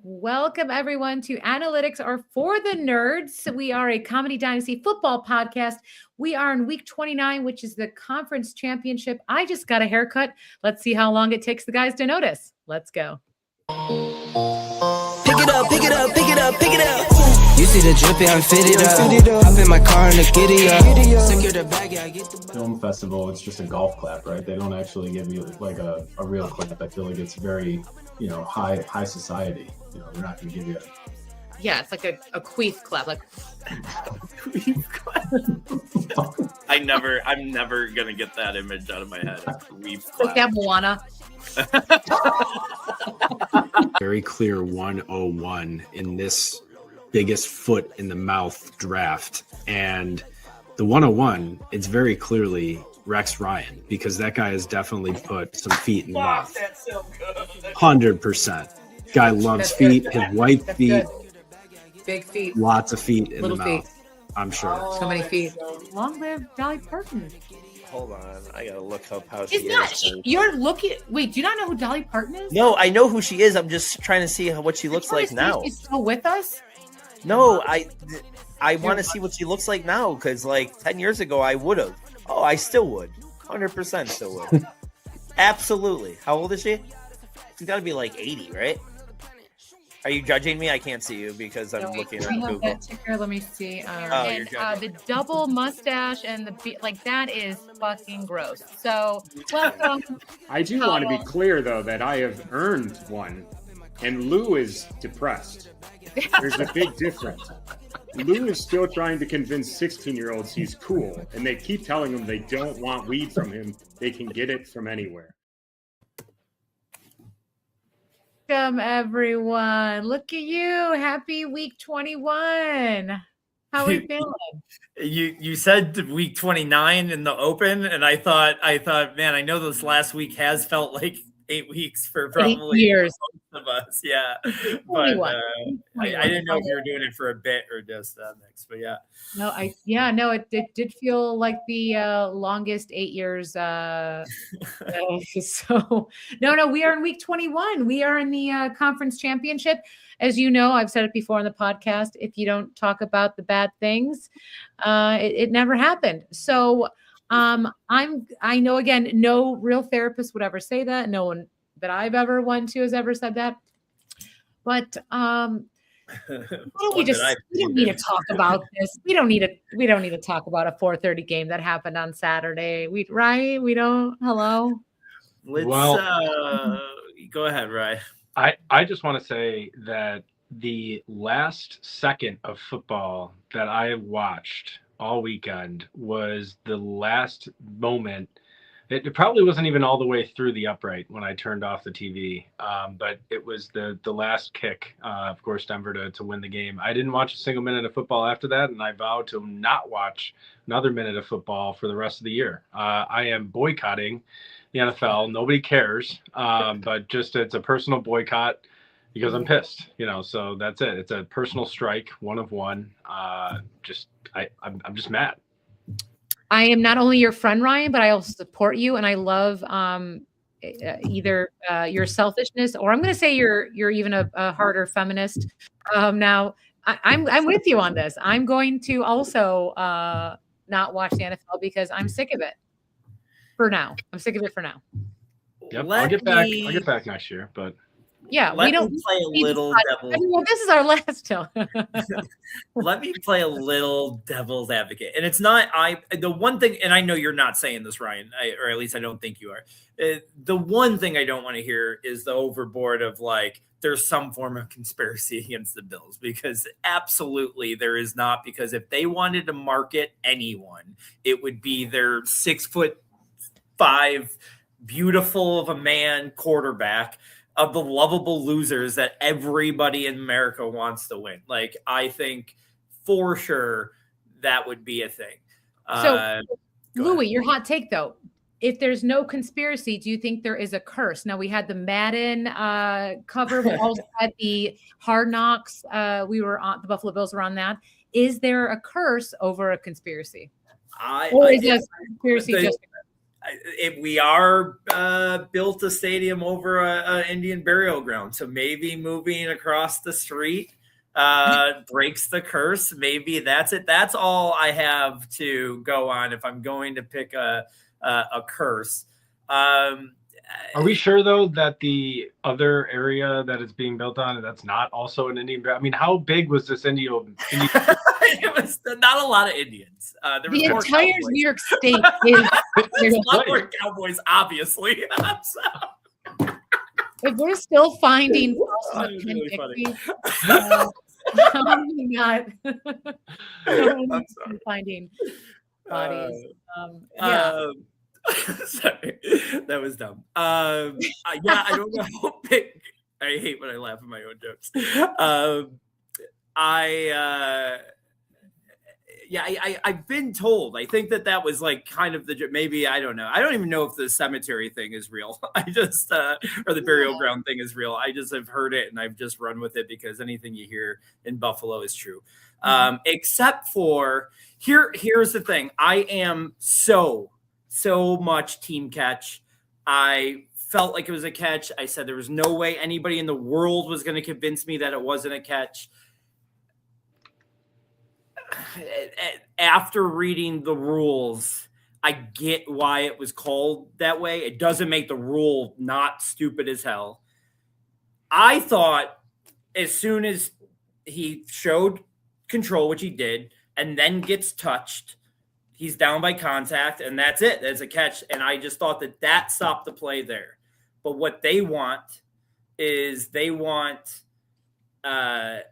Welcome, everyone, to Analytics Are for the Nerds. We are a Comedy Dynasty football podcast. We are in week 29, which is the conference championship. I just got a haircut. Let's see how long it takes the guys to notice. Let's go. Pick it up, pick it up, pick it up, pick it up. You see the drippy, I'm fitted up. Hop in my car and the giddy up. Secure the bag, yeah, I get the film festival. It's just a golf clap, right? They don't actually give you like a real clap. I feel like it's very, high society. They're not going to give you Yeah, it's like a queef clap. Like I'm never gonna get that image out of my head. Queef like that Moana. Very clear 101 in this biggest foot in the mouth draft. And the 101, it's very clearly Rex Ryan, because that guy has definitely put some feet in the mouth. That's so good. 100%. Guy loves feet, his white feet. Big feet. Lots of feet in Little the mouth. feet. I'm sure. So many feet. Long live Dolly Parton. Hold on, I gotta look up how she Is not is. you're looking? Wait, do you not know who Dolly Parton is? No, I know who she is. I'm just trying to see what she looks like now. She's still with us? No, I want to see what she looks like now, because like 10 years ago I would have. Oh, I still would. 100% still would. Absolutely. How old is she? She's got to be like 80, right? Are you judging me? I can't see you because I'm looking at Google. Let me see. You're And judging. the double mustache and that is fucking gross. So, welcome. I do want to be clear, though, that I have earned one, and Lou is depressed. There's a big difference. Lou is still trying to convince 16-year-olds he's cool, and they keep telling him they don't want weed from him. They can get it from anywhere. Welcome, everyone. Look at you. Happy week 21. How are you feeling? You said week 29 in the open, and I thought, man, I know this last week has felt like 8 weeks for probably 8 years most of us. Yeah. But I didn't know if you were doing it for a bit or just next, but yeah. No, it did feel like the longest 8 years. So no, we are in week 21. We are in the conference championship. As you know, I've said it before on the podcast. If you don't talk about the bad things, it never happened. So I know, again, no real therapist would ever say that. No one that I've ever went to has ever said that. But we don't need to talk about this. We don't need to talk about a 4:30 game that happened on Saturday. We don't. Hello. Let's go ahead, Ryan. I just want to say that the last second of football that I watched all weekend was the last moment. It probably wasn't even all the way through the upright when I turned off the TV, but it was the last kick, of course, Denver to win the game. I didn't watch a single minute of football after that, and I vowed to not watch another minute of football for the rest of the year. I am boycotting the NFL. Nobody cares, but just it's a personal boycott because I'm pissed, so that's it. It's a personal strike, one of one. I'm just mad. I am not only your friend, Ryan, but I also support you, and I love either your selfishness, or I'm going to say you're even a harder feminist. Now, I'm with you on this. I'm going to also not watch the NFL because I'm sick of it. For now, I'm sick of it for now. Yep, I'll get back next year, but. Yeah, Let we don't me play a little devil's. Well, this is our last show. Let me play a little devil's advocate, and it's not the one thing. And I know you're not saying this, Ryan, or at least I don't think you are. The one thing I don't want to hear is the overboard of like there's some form of conspiracy against the Bills, because absolutely there is not. Because if they wanted to market anyone, it would be their 6'5", beautiful of a man quarterback of the lovable losers that everybody in America wants to win. Like, I think for sure that would be a thing. So, Louis, your hot take though, if there's no conspiracy, do you think there is a curse? Now, we had the Madden cover, we also had the Hard Knocks. The Buffalo Bills were on that. Is there a curse over a conspiracy? Is a conspiracy just if we are built a stadium over a Indian burial ground, so maybe moving across the street breaks the curse. Maybe that's it. That's all I have to go on if I'm going to pick a curse. Are we sure though that the other area that it's being built on, that's not also an Indian? I mean, how big was this Indian? It was not a lot of Indians. There was The more entire Cowboys. New York State is. There's a lot more Cowboys, obviously. If we're still finding That thousands was of really Ken funny. probably not. I'm sorry. Finding bodies. Sorry, that was dumb. Yeah, I don't know. I hate when I laugh at my own jokes. I've been told. I think that was like kind of maybe, I don't know. I don't even know if the cemetery thing is real. I just or the burial ground thing is real. I just have heard it and I've just run with it because anything you hear in Buffalo is true. Except for here's the thing. I am so much team catch. I felt like it was a catch. I said there was no way anybody in the world was going to convince me that it wasn't a catch. After reading the rules, I get why it was called that way. It doesn't make the rule not stupid as hell. I thought as soon as he showed control, which he did, and then gets touched, he's down by contact, and that's it. That's a catch. And I just thought that stopped the play there. But what they want is they want the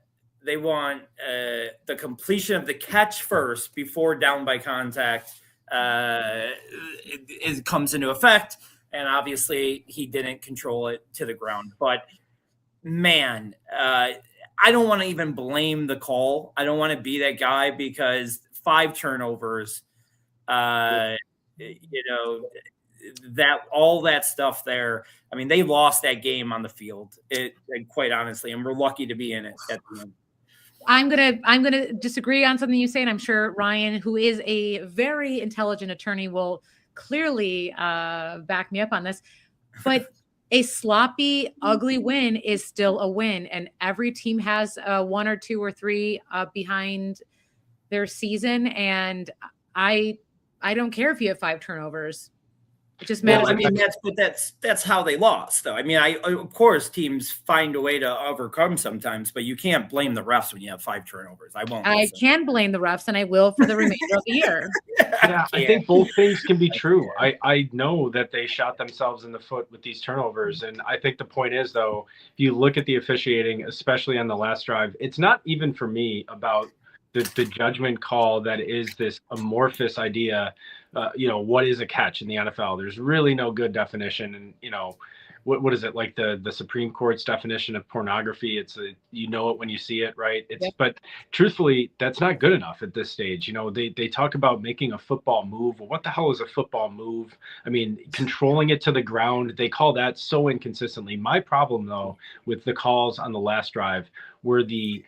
completion of the catch first before down by contact it comes into effect. And obviously he didn't control it to the ground. But man, I don't want to even blame the call. I don't want to be that guy because 5 turnovers, that all that stuff there. I mean, they lost that game on the field. Quite honestly, and we're lucky to be in it at the end. I'm gonna disagree on something you say, and I'm sure Ryan, who is a very intelligent attorney, will clearly back me up on this. But a sloppy, ugly win is still a win, and every team has 1 or 2 or 3 behind their season. And I don't care if you have 5 turnovers. It just matters. Well, I mean, that's how they lost, though. I mean, of course teams find a way to overcome sometimes, but you can't blame the refs when you have 5 turnovers. I won't. I can blame the refs, and I will for the remainder of the year. Yeah, I think both things can be true. I know that they shot themselves in the foot with these turnovers, and I think the point is, though, if you look at the officiating, especially on the last drive, it's not even for me about the judgment call that is this amorphous idea. What is a catch in the NFL? There's really no good definition. And, what is it, like the Supreme Court's definition of pornography? It's you know it when you see it, right? But truthfully, that's not good enough at this stage. They talk about making a football move. Well, what the hell is a football move? I mean, controlling it to the ground, they call that so inconsistently. My problem, though, with the calls on the last drive were the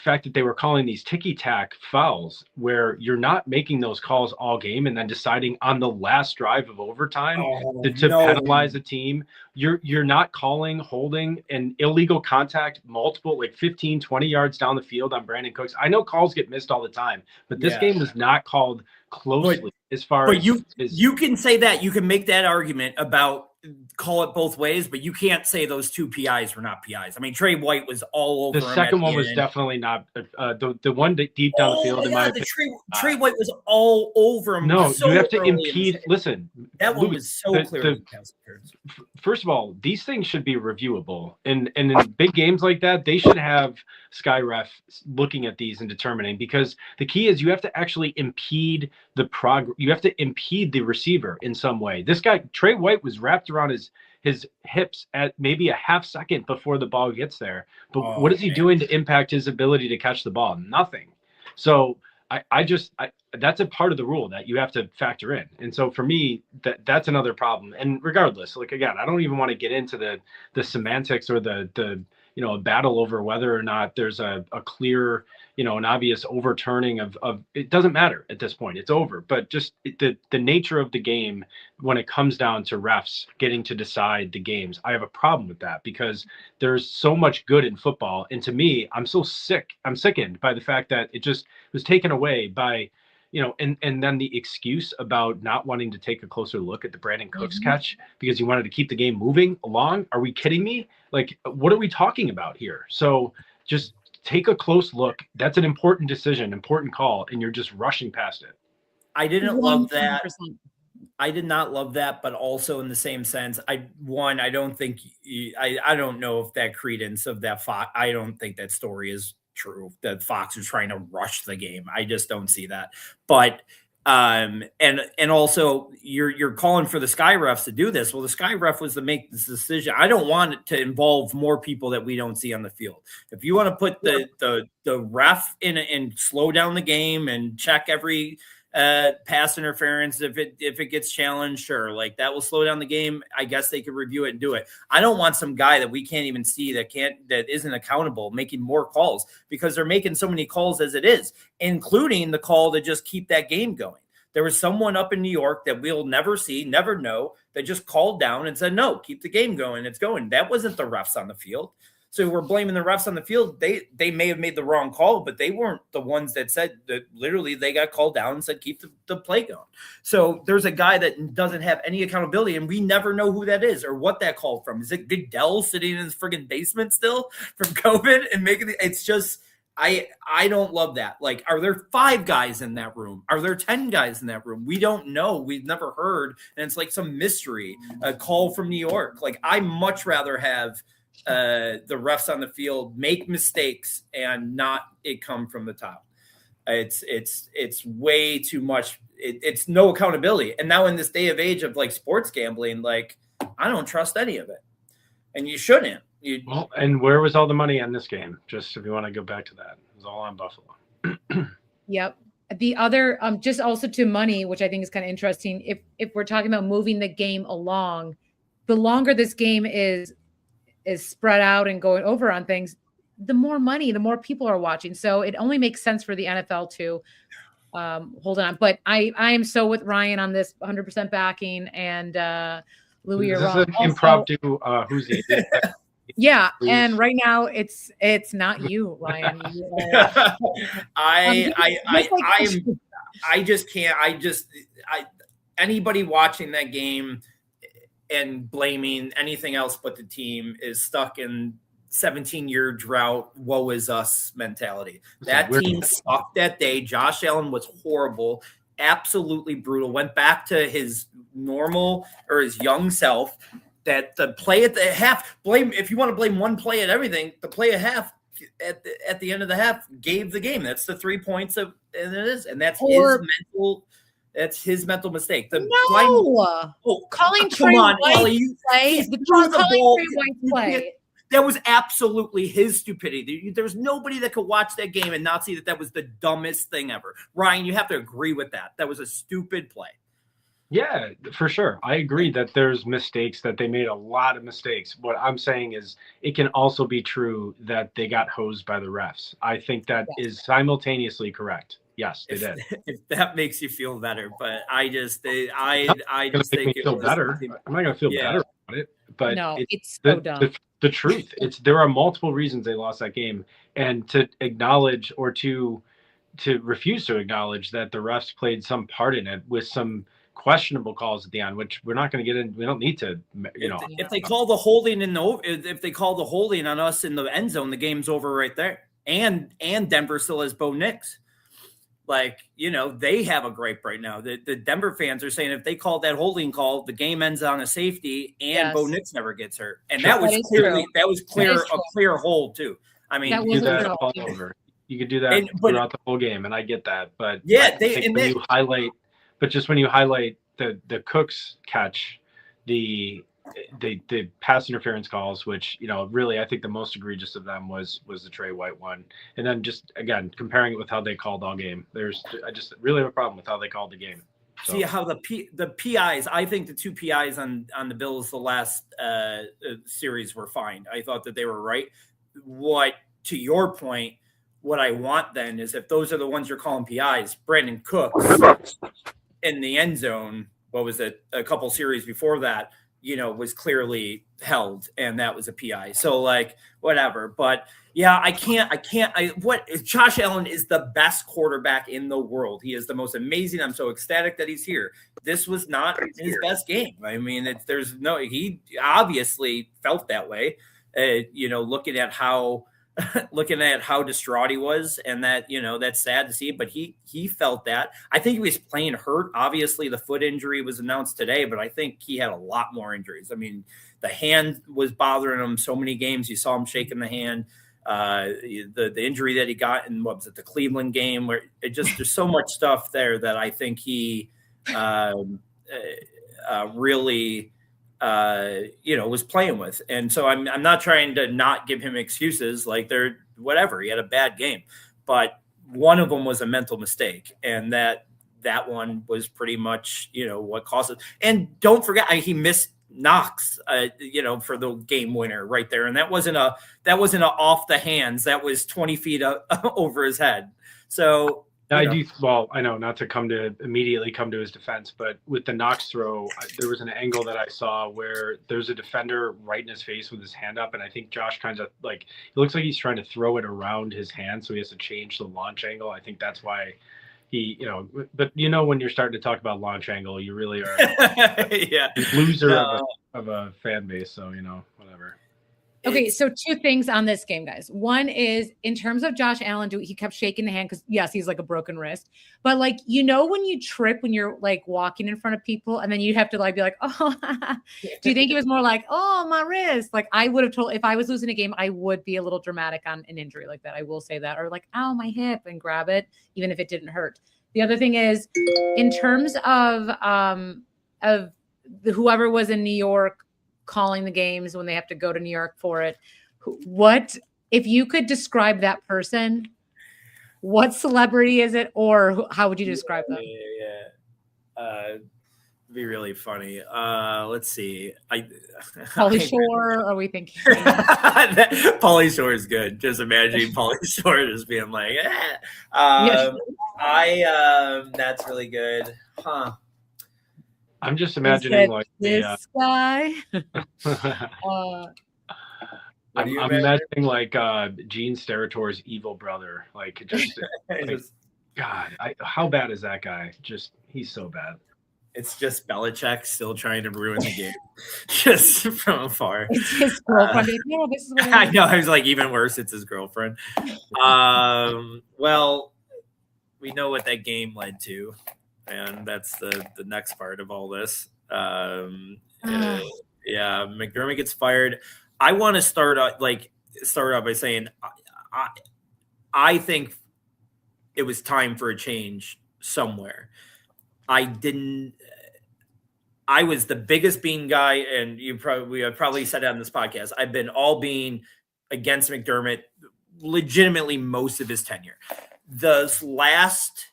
fact that they were calling these ticky-tack fouls where you're not making those calls all game and then deciding on the last drive of overtime to penalize a team. You're not calling holding an illegal contact multiple, like 15, 20 yards down the field on Brandon Cooks. I know calls get missed all the time, but this game was not called closely as far as you can say that. You can make that argument about call it both ways, but you can't say those 2 PIs were not PIs. I mean, Trey White was all over. The second one was definitely not the one deep down the field. In my opinion, Trey White was all over him. No, you have to impede. Listen, that one was so clear. First of all, these things should be reviewable, and in big games like that, they should have Sky Ref looking at these and determining, because the key is you have to actually impede the progress. You have to impede the receiver in some way. This guy, Trey White, was wrapped around his hips at maybe a half second before the ball gets there. But what is he doing to impact his ability to catch the ball? Nothing. So I that's a part of the rule that you have to factor in. And so for me, that's another problem. And regardless, like, again, I don't even want to get into the semantics or the a battle over whether or not there's a clear, an obvious overturning of it doesn't matter at this point. It's over. But just the nature of the game when it comes down to refs getting to decide the games, I have a problem with that because there's so much good in football. And to me, I'm sickened by the fact that it just was taken away by, and then the excuse about not wanting to take a closer look at the Brandon Cooks catch because you wanted to keep the game moving along. Are we kidding me? Like, what are we talking about here? So just take a close look. That's an important decision, important call, and you're just rushing past it. I didn't love that. 100%. I did not love that, but also in the same sense, I don't think I don't know if that credence of that Fox. I don't think that story is true. That Fox was trying to rush the game. I just don't see that. But and also you're calling for the Sky refs to do this. Well, the Sky ref was to make this decision. I don't want it to involve more people that we don't see on the field. If you want to put the ref in and slow down the game and check every pass interference, if it gets challenged, sure, like that will slow down the game. I guess they could review it and do it. I don't want some guy that we can't even see that isn't accountable making more calls, because they're making so many calls as it is, including the call to just keep that game going. There was someone up in New York that we'll never see, never know, that just called down and said, no, keep the game going. It's going. That wasn't the refs on the field. So we're blaming the refs on the field. They may have made the wrong call, but they weren't the ones that said that. Literally, they got called down and said, keep the play going. So there's a guy that doesn't have any accountability, and we never know who that is or what that called from. Is it Goodell sitting in his friggin' basement still from COVID and making it's just I don't love that. Like, are there 5 guys in that room? Are there 10 guys in that room? We don't know. We've never heard. And it's like some mystery, a call from New York. Like, I much rather have the refs on the field make mistakes and not it come from the top. It's way too much. It's no accountability. And now in this day of age of like sports gambling, like, I don't trust any of it. And you shouldn't. Well, and where was all the money on this game? Just if you want to go back to that, it was all on Buffalo. Yep. The other, just also to money, which I think is kind of interesting. If we're talking about moving the game along, the longer this game is spread out and going over on things, the more money, the more people are watching. So it only makes sense for the NFL to hold on. But I am so with Ryan on this, 100% backing, and Louis, you're wrong. This is an impromptu who's he? Yeah, Please. And right now it's not you, Ryan. Anybody watching that game and blaming anything else but the team is stuck in 17-year drought, woe is us mentality. That team sucked that day. Josh Allen was horrible, absolutely brutal. Went back to his normal or his young self. That the play at the half, if you want to blame one play at everything, the play at half at the end of the half gave the game. That's the 3 points and that's his mental mistake. Calling Trey White's play. That was absolutely his stupidity. There's nobody that could watch that game and not see that was the dumbest thing ever. Ryan, you have to agree with that. That was a stupid play. Yeah, for sure. I agree that there's mistakes, that they made a lot of mistakes. What I'm saying is it can also be true that they got hosed by the refs. I think that is simultaneously correct. Yes, they did. If that makes you feel better, but I just think feel better. I'm not going to feel better about it, but no, it's so dumb. The truth. There are multiple reasons they lost that game, and to acknowledge or to refuse to acknowledge that the refs played some part in it with some questionable calls at the end, which we're not going to get in. We don't need to, If they call the holding if they call the holding on us in the end zone, the game's over right there. And Denver still has Bo Nix. Like, they have a gripe right now. The Denver fans are saying if they call that holding call, the game ends on a safety and Bo Nix never gets hurt. And that was a clear hold too. I mean, you could do that all over. You could do that throughout the whole game, and I get that. But when you highlight the Cooks catch, the pass interference calls, which really I think the most egregious of them was the Trey White one, and then just again comparing it with how they called all game, I just really have a problem with how they called the game. So. See how the PIs. I think the 2 PIs on the Bills the last series were fine. I thought that they were right. What, to your point, what I want then is if those are the ones you're calling PIs, Brandon Cooks in the end zone, what was it, a couple series before that, was clearly held, and that was a PI. So like whatever, but yeah, Josh Allen is the best quarterback in the world. He is the most amazing. I'm so ecstatic that he's here. This was not his best game. I mean, he obviously felt that way, looking at how distraught he was, and that, that's sad to see, but he felt that. I think he was playing hurt. Obviously the foot injury was announced today, but I think he had a lot more injuries. I mean, the hand was bothering him so many games. You saw him shaking the hand. The injury that he got in, what was it, the Cleveland game, where there's so much stuff there that I think he really was playing with. And so I'm not trying to not give him excuses, like whatever, he had a bad game, but one of them was a mental mistake, and that one was pretty much, what caused it. And don't forget, he missed Knox, for the game winner right there. And that wasn't a off the hands. That was 20 feet over his head. So I do. Well, I know not to immediately come to his defense, but with the Knox throw, there was an angle that I saw where there's a defender right in his face with his hand up, and I think Josh kind of it looks like he's trying to throw it around his hand, so he has to change the launch angle. I think that's why he, but when you're starting to talk about launch angle, you really are yeah, loser of a fan base. So whatever. Okay, so two things on this game, guys. One is in terms of Josh Allen, he kept shaking the hand because yes, he's like a broken wrist. But when you trip when you're walking in front of people, and then you have to be like, oh, do you think it was more like, oh, my wrist? I would have told, if I was losing a game, I would be a little dramatic on an injury like that. I will say that, or ow, my hip, and grab it, even if it didn't hurt. The other thing is, in terms of whoever was in New York calling the games when they have to go to New York for it, what, if you could describe that person, what celebrity is it, or how would you describe them? It'd be really funny. Let's see. Pauly Shore, are we thinking? Pauly Shore is good. Just imagining Pauly Shore just being like, that's really good. Huh. I'm just imagining this guy. I'm imagining Gene Steratore evil brother. God, how bad is that guy? He's so bad. It's just Belichick still trying to ruin the game, just from afar. It's his girlfriend. This is what I know. I was even worse. It's his girlfriend. Well, we know what that game led to. And that's the next part of all this. McDermott gets fired. I want to start off by saying I think it was time for a change somewhere. I was the biggest Bean guy, and we have probably said it on this podcast. I've been all Bean against McDermott legitimately most of his tenure. The last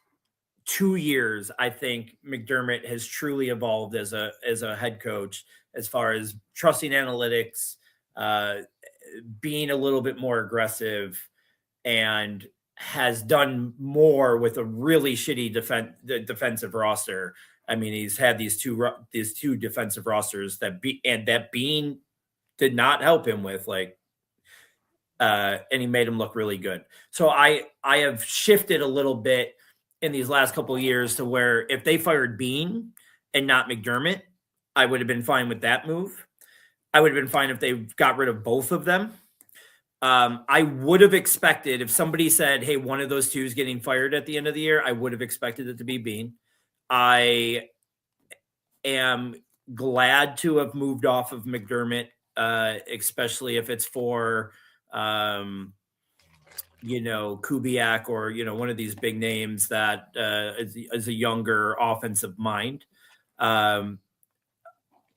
2 years, I think McDermott has truly evolved as a head coach, as far as trusting analytics, being a little bit more aggressive, and has done more with a really shitty defensive roster. I mean, he's had these two defensive rosters that Bean did not help him with, and he made him look really good. So I have shifted a little bit in these last couple of years to where if they fired Bean and not McDermott, I would have been fine with that move. I would have been fine if they got rid of both of them. I would have expected, if somebody said, hey, one of those two is getting fired at the end of the year, I would have expected it to be Bean. I am glad to have moved off of McDermott, especially if it's for Kubiak or, one of these big names that is a younger offensive mind.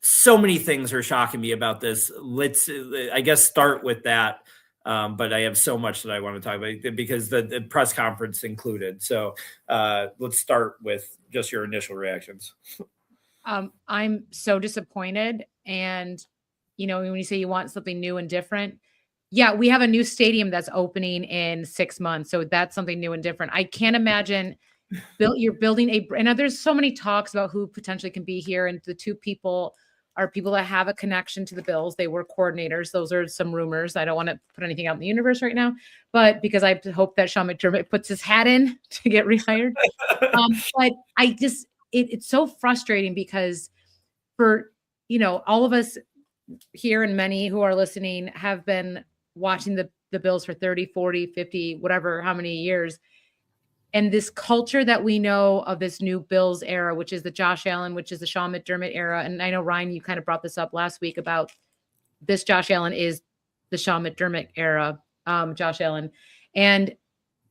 So many things are shocking me about this. Let's, I guess, start with that. But I have so much that I want to talk about because the press conference included. So let's start with just your initial reactions. I'm so disappointed. And, when you say you want something new and different, Yeah, we have a new stadium that's opening in 6 months, so that's something new and different. I can't imagine you're building and there's so many talks about who potentially can be here, and the two people are people that have a connection to the Bills. They were coordinators. Those are some rumors. I don't want to put anything out in the universe right now, but because I hope that Sean McDermott puts his hat in to get rehired. But I just it's so frustrating because for all of us here and many who are listening have been watching the Bills for 30, 40, 50, whatever, how many years. And this culture that we know of this new Bills era, which is the Josh Allen, which is the Sean McDermott era. And I know, Ryan, you kind of brought this up last week about this Josh Allen is the Sean McDermott era, Josh Allen. And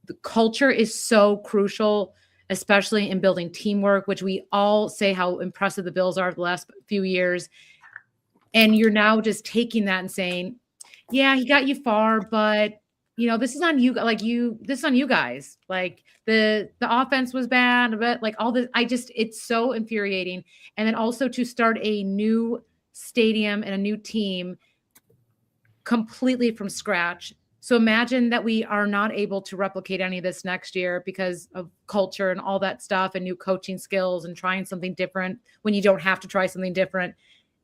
the culture is so crucial, especially in building teamwork, which we all say how impressive the Bills are the last few years. And you're now just taking that and saying, yeah, he got you far, but this is on you. This is on you guys. Like the offense was bad, but like all this, it's so infuriating. And then also to start a new stadium and a new team completely from scratch. So imagine that we are not able to replicate any of this next year because of culture and all that stuff and new coaching skills and trying something different when you don't have to try something different,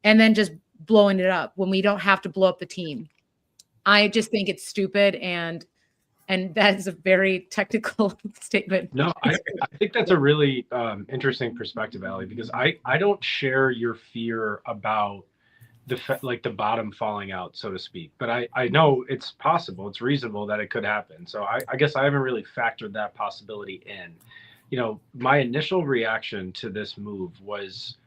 and then just blowing it up when we don't have to blow up the team. I just think it's stupid, and that is a very technical statement. No, I think that's a really interesting perspective, Allie, because I don't share your fear about the bottom falling out, so to speak. But I know it's possible, it's reasonable that it could happen. So I guess I haven't really factored that possibility in. My initial reaction to this move was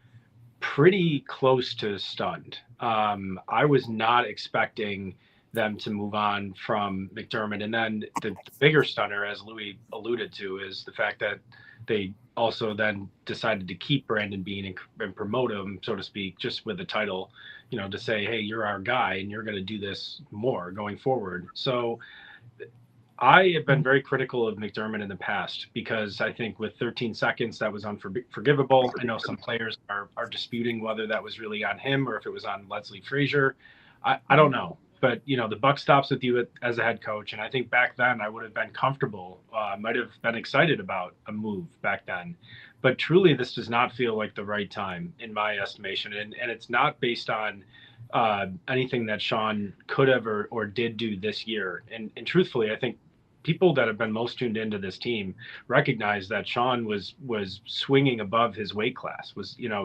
pretty close to stunned. I was not expecting them to move on from McDermott. And then the bigger stunner, as Louis alluded to, is the fact that they also then decided to keep Brandon Beane and promote him, so to speak, just with the title, to say, hey, you're our guy and you're going to do this more going forward. So I have been very critical of McDermott in the past because I think with 13 seconds, that was unforgivable. I know some players are disputing whether that was really on him or if it was on Leslie Frazier. I don't know. But, the buck stops with you as a head coach. And I think back then I would have been comfortable, might have been excited about a move back then. But truly, this does not feel like the right time in my estimation. And it's not based on anything that Sean could have or did do this year. And truthfully, I think people that have been most tuned into this team recognize that Sean was swinging above his weight class.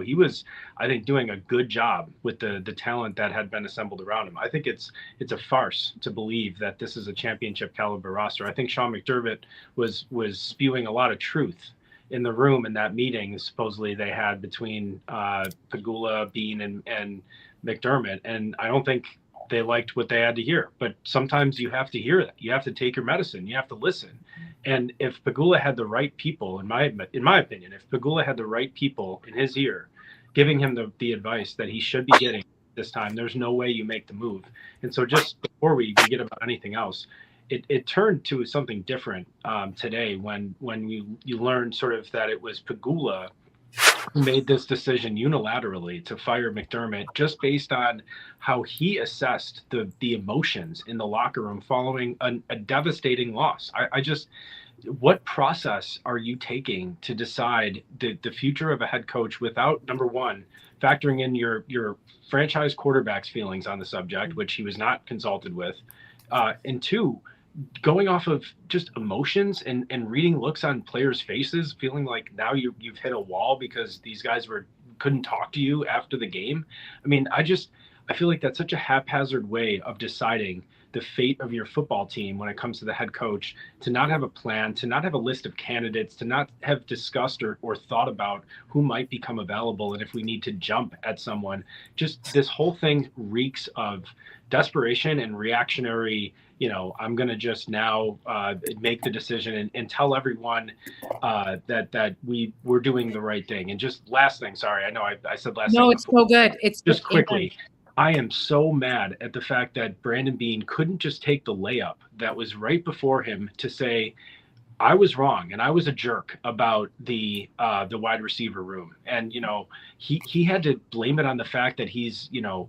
He was, I think, doing a good job with the talent that had been assembled around him. I think it's a farce to believe that this is a championship caliber roster. I think Sean McDermott was spewing a lot of truth in the room in that meeting supposedly they had between Pegula, Beane, and McDermott, and I don't think they liked what they had to hear. But sometimes you have to hear that. You have to take your medicine. You have to listen. And if Pegula had the right people, in my opinion, if Pegula had the right people in his ear, giving him the advice that he should be getting this time, there's no way you make the move. And so just before we get about anything else, it turned to something different today when you learned sort of that it was Pegula who made this decision unilaterally to fire McDermott just based on how he assessed the emotions in the locker room following a devastating loss. What process are you taking to decide the future of a head coach without, number one, factoring in your franchise quarterback's feelings on the subject, which he was not consulted with, and two, going off of just emotions and reading looks on players' faces, feeling like now you've hit a wall because these guys couldn't talk to you after the game. I mean, I feel like that's such a haphazard way of deciding the fate of your football team when it comes to the head coach, to not have a plan, to not have a list of candidates, to not have discussed or thought about who might become available and if we need to jump at someone. Just this whole thing reeks of desperation and reactionary, I'm going to just now make the decision and tell everyone that we're doing the right thing. And just last thing, sorry, I know I said last thing. No, it's so good. It's just quickly. I am so mad at the fact that Brandon Beane couldn't just take the layup that was right before him to say, I was wrong and I was a jerk about the wide receiver room. And, he had to blame it on the fact that he's a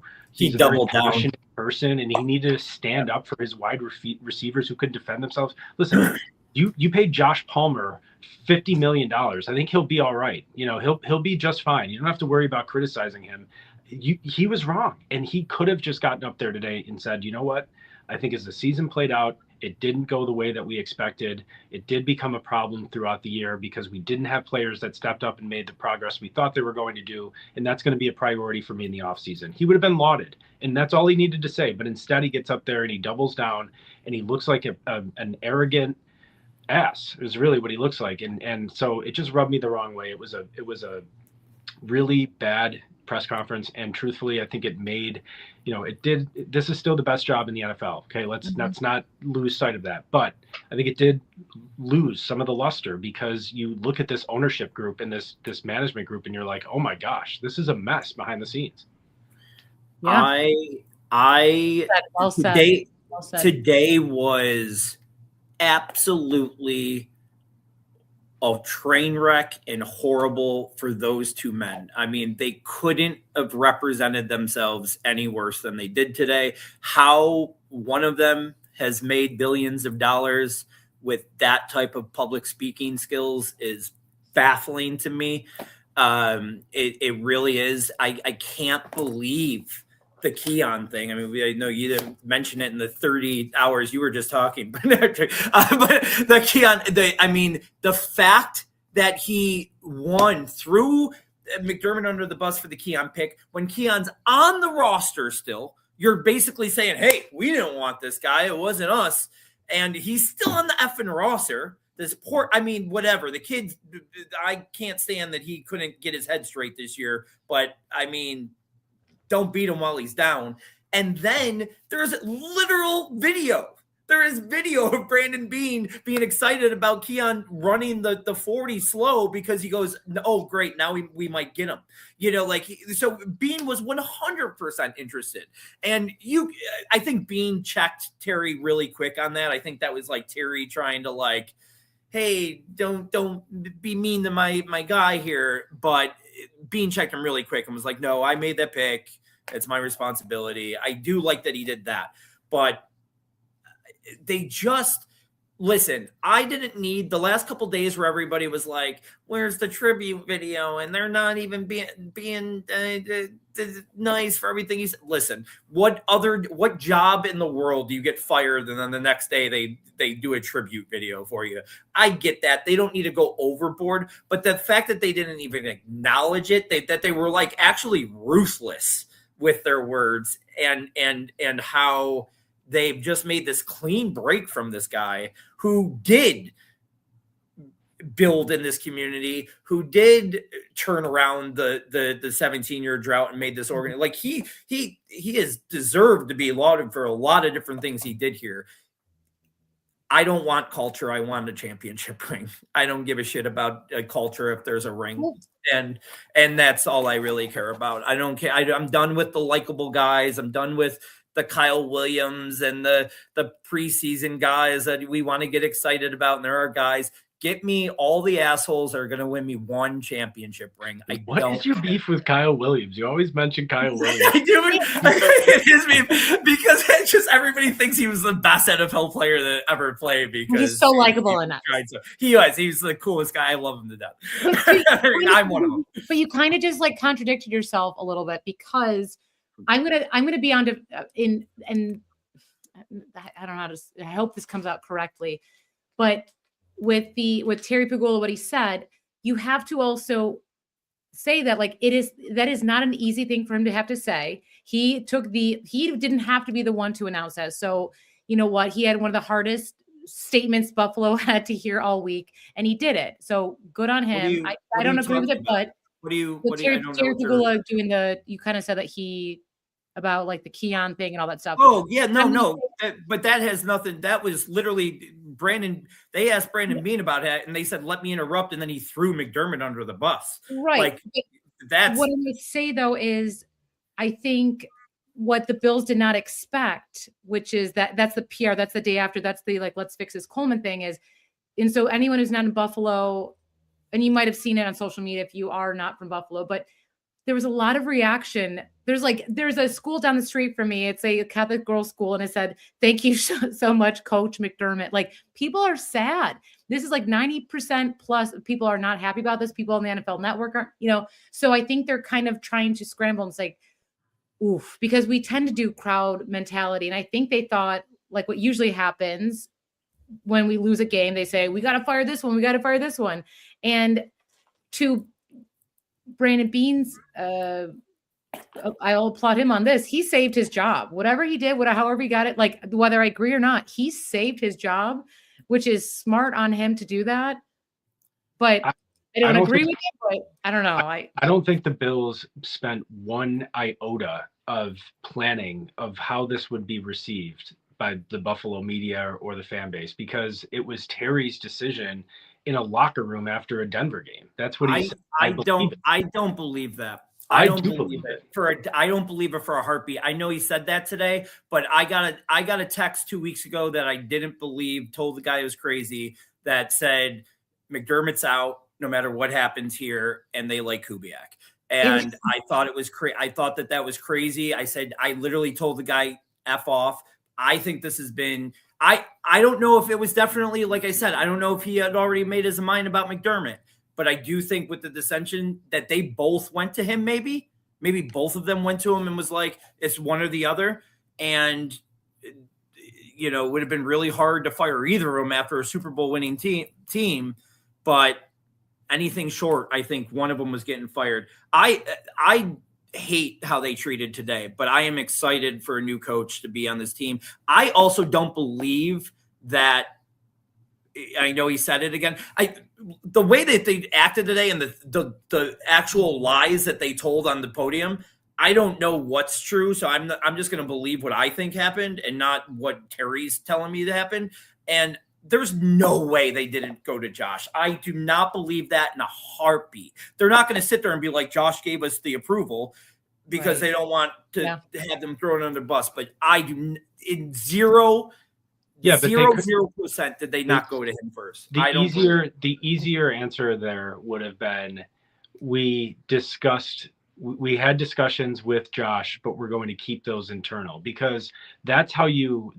very passionate person, and he needed to stand up for his wide receivers who couldn't defend themselves. Listen, you paid Josh Palmer $50 million. I think he'll be all right. He'll be just fine. You don't have to worry about criticizing him. He was wrong, and he could have just gotten up there today and said, you know what? I think as the season played out, it didn't go the way that we expected. It did become a problem throughout the year because we didn't have players that stepped up and made the progress we thought they were going to do, and that's going to be a priority for me in the offseason. He would have been lauded, and that's all he needed to say. But instead, he gets up there and he doubles down, and he looks like an arrogant ass is really what he looks like. And so it just rubbed me the wrong way. It was a really bad press conference, and truthfully, I think it made, this is still the best job in the NFL. Okay, let's not lose sight of that. But I think it did lose some of the luster because you look at this ownership group and this management group, and you're like, oh my gosh, this is a mess behind the scenes. Yeah. Well said. Today was absolutely a train wreck and horrible for those two men. I mean, they couldn't have represented themselves any worse than they did today. How one of them has made billions of dollars with that type of public speaking skills is baffling to me. It really is. I can't believe the Keon thing. I mean, I know you didn't mention it in the 30 hours you were just talking, but the Keon, the fact that he won threw McDermott under the bus for the Keon pick when Keon's on the roster still, you're basically saying, hey, we didn't want this guy. It wasn't us. And he's still on the effing roster. Whatever. The kid, I can't stand that he couldn't get his head straight this year, but don't beat him while he's down. And then there's literal video. There is video of Brandon Beane being excited about Keon running the 40 slow because he goes, oh, great, now we might get him. So Beane was 100% interested. And I think Beane checked Terry really quick on that. I think that was like Terry trying to hey, don't be mean to my guy here. But Beane checked him really quick and was like, no, I made that pick. It's my responsibility. I do like that he did that. But they just listen. I didn't need the last couple days where everybody was like, "Where's the tribute video?" And they're not even being nice for everything. Listen, what job in the world do you get fired and then the next day they do a tribute video for you? I get that they don't need to go overboard, but the fact that they didn't even acknowledge it, that they were actually ruthless with their words and how they've just made this clean break from this guy who did build in this community, who did turn around the 17-year drought and made this organ. He has deserved to be lauded for a lot of different things he did here. I don't want culture. I want a championship ring. I don't give a shit about a culture if there's a ring. And that's all I really care about. I don't care. I'm done with the likable guys. I'm done with the Kyle Williams and the preseason guys that we want to get excited about. And there are guys. Get me all the assholes that are going to win me one championship ring. What is your beef with Kyle Williams? You always mention Kyle Williams. I do. It is me because it's just everybody thinks he was the best NFL player that ever played because he's so likable enough. He was. He's the coolest guy. I love him to death. I'm one of them. But you kind of just contradicted yourself a little bit because I'm gonna be on to and I don't know how to. I hope this comes out correctly, but with Terry Pagula, what he said, you have to also say that that is not an easy thing for him to have to say. He didn't have to be the one to announce that. So you know what? He had one of the hardest statements Buffalo had to hear all week, and he did it. So good on him. I don't agree with it, but Terry Pagula doing you kind of said that he about the Keon thing and all that stuff. Oh yeah, no. But that has nothing. That was literally Brandon. They asked Brandon Beane about it, and they said, "Let me interrupt," and then he threw McDermott under the bus. Right. That's what I would say though is, I think what the Bills did not expect, which is that's the PR, that's the day after, that's the let's fix this Coleman thing is, and so anyone who's not in Buffalo, and you might have seen it on social media if you are not from Buffalo, but there was a lot of reaction there's a school down the street from me. It's a Catholic girls' school, and it said, "Thank you so much, Coach McDermott." Like, people are sad. This is like 90% plus of people are not happy about this. People on the NFL Network are, So I think they're kind of trying to scramble and say, "Oof," because we tend to do crowd mentality, and I think they thought, like what usually happens when we lose a game, they say, "We got to fire this one. We got to fire this one," and to Brandon Beane's. I'll applaud him on this. He saved his job. Whatever he did, however he got it, like whether I agree or not, he saved his job, which is smart on him to do that. But I don't agree with it, but I don't know. I don't think the Bills spent one iota of planning of how this would be received by the Buffalo media or the fan base, because it was Terry's decision in a locker room after a Denver game. That's what he said. I don't believe that. I don't believe it for a heartbeat. I know he said that today, but I got a text 2 weeks ago that I didn't believe, told the guy it was crazy, that said McDermott's out no matter what happens here, and they like Kubiak. And I thought it was I thought that was crazy. I said, I literally told the guy, F off. I think this has been, I don't know if it was definitely, like I said, I don't know if he had already made his mind about McDermott. But I do think with the dissension that they both went to him, maybe both of them went to him and was like, it's one or the other. And, it would have been really hard to fire either of them after a Super Bowl winning team. But anything short, I think one of them was getting fired. I hate how they treated today, but I am excited for a new coach to be on this team. I also don't believe that, I know he said it again. The way that they acted today and the actual lies that they told on the podium, I don't know what's true. So I'm just going to believe what I think happened and not what Terry's telling me to happen. And there's no way they didn't go to Josh. I do not believe that in a heartbeat. They're not going to sit there and be like, Josh gave us the approval, because they don't want to have them thrown under the bus. But I do in zero. Yeah, 0% did they not go to him first? The easier answer there would have been, we had discussions with Josh, but we're going to keep those internal, because that's how you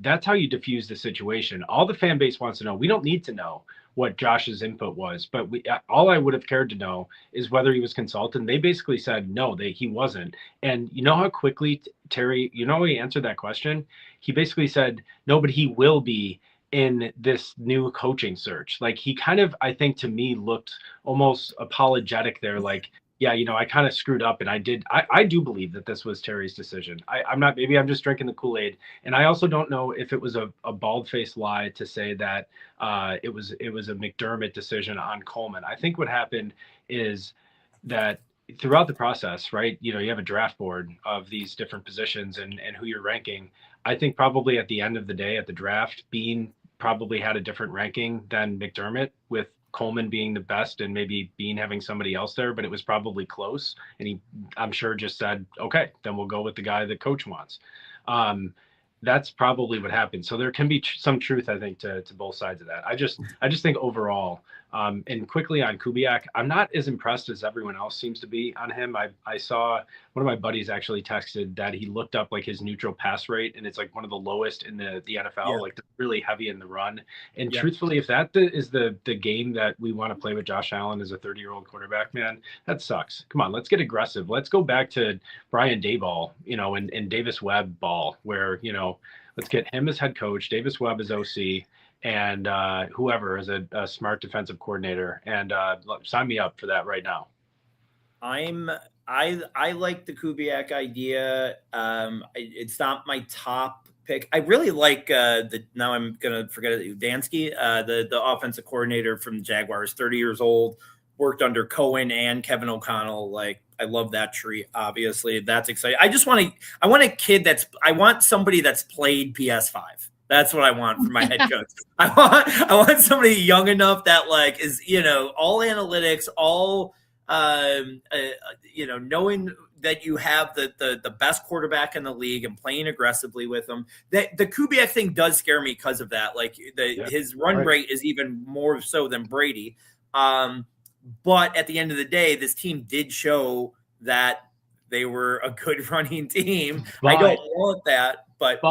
diffuse the situation. All the fan base wants to know. We don't need to know what Josh's input was, but all I would have cared to know is whether he was consulted. They basically said no, he wasn't. And you know how quickly Terry, how he answered that question? He basically said no, but he will be in this new coaching search. Like, he kind of, I think, to me, looked almost apologetic there, like, yeah, I kind of screwed up, and I do believe that this was Terry's decision. Maybe I'm just drinking the Kool-Aid. And I also don't know if it was a bald-faced lie to say that it was a McDermott decision on Coleman. I think what happened is that throughout the process, right, you have a draft board of these different positions and who you're ranking. I think probably at the end of the day at the draft, Beane probably had a different ranking than McDermott, with Coleman being the best and maybe Beane having somebody else there, but it was probably close. And he, I'm sure, just said, okay, then we'll go with the guy that coach wants. That's probably what happened. So there can be some truth, I think, to both sides of that. I just think overall, and quickly on Kubiak, I'm not as impressed as everyone else seems to be on him. I saw one of my buddies actually texted that he looked up like his neutral pass rate, and it's like one of the lowest in the NFL, like really heavy in the run. And truthfully, if that is the game that we want to play with Josh Allen as a 30-year-old quarterback, man, that sucks. Come on, let's get aggressive. Let's go back to Brian Daboll, and Davis Webb ball, where, let's get him as head coach, Davis Webb as OC, and whoever is a smart defensive coordinator, and sign me up for that right now. I like the Kubiak idea. It's not my top pick. I really like now I'm gonna forget it, Dansky, the offensive coordinator from the Jaguars, 30 years old, worked under Cohen and Kevin O'Connell. Like, I love that tree. Obviously, that's exciting. I want somebody that's played PS5. That's what I want for my head coach. I want somebody young enough that, like, is, all analytics, all knowing that you have the best quarterback in the league and playing aggressively with them. The Kubiak thing does scare me because of that. Like, his run rate is even more so than Brady. But at the end of the day, this team did show that They were a good running team. But, I don't want that, but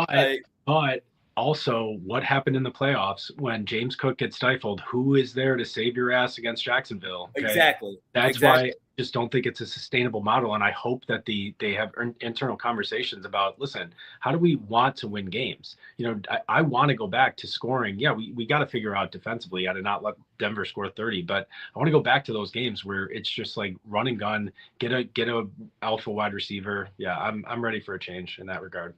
also, what happened in the playoffs when James Cook gets stifled? Who is there to save your ass against Jacksonville? Okay? Exactly. That's why I just don't think it's a sustainable model. And I hope that they have internal conversations about, listen, how do we want to win games? I want to go back to scoring. Yeah, we got to figure out defensively how to not let Denver score 30. But I want to go back to those games where it's just like run and gun, get a alpha wide receiver. Yeah, I'm ready for a change in that regard.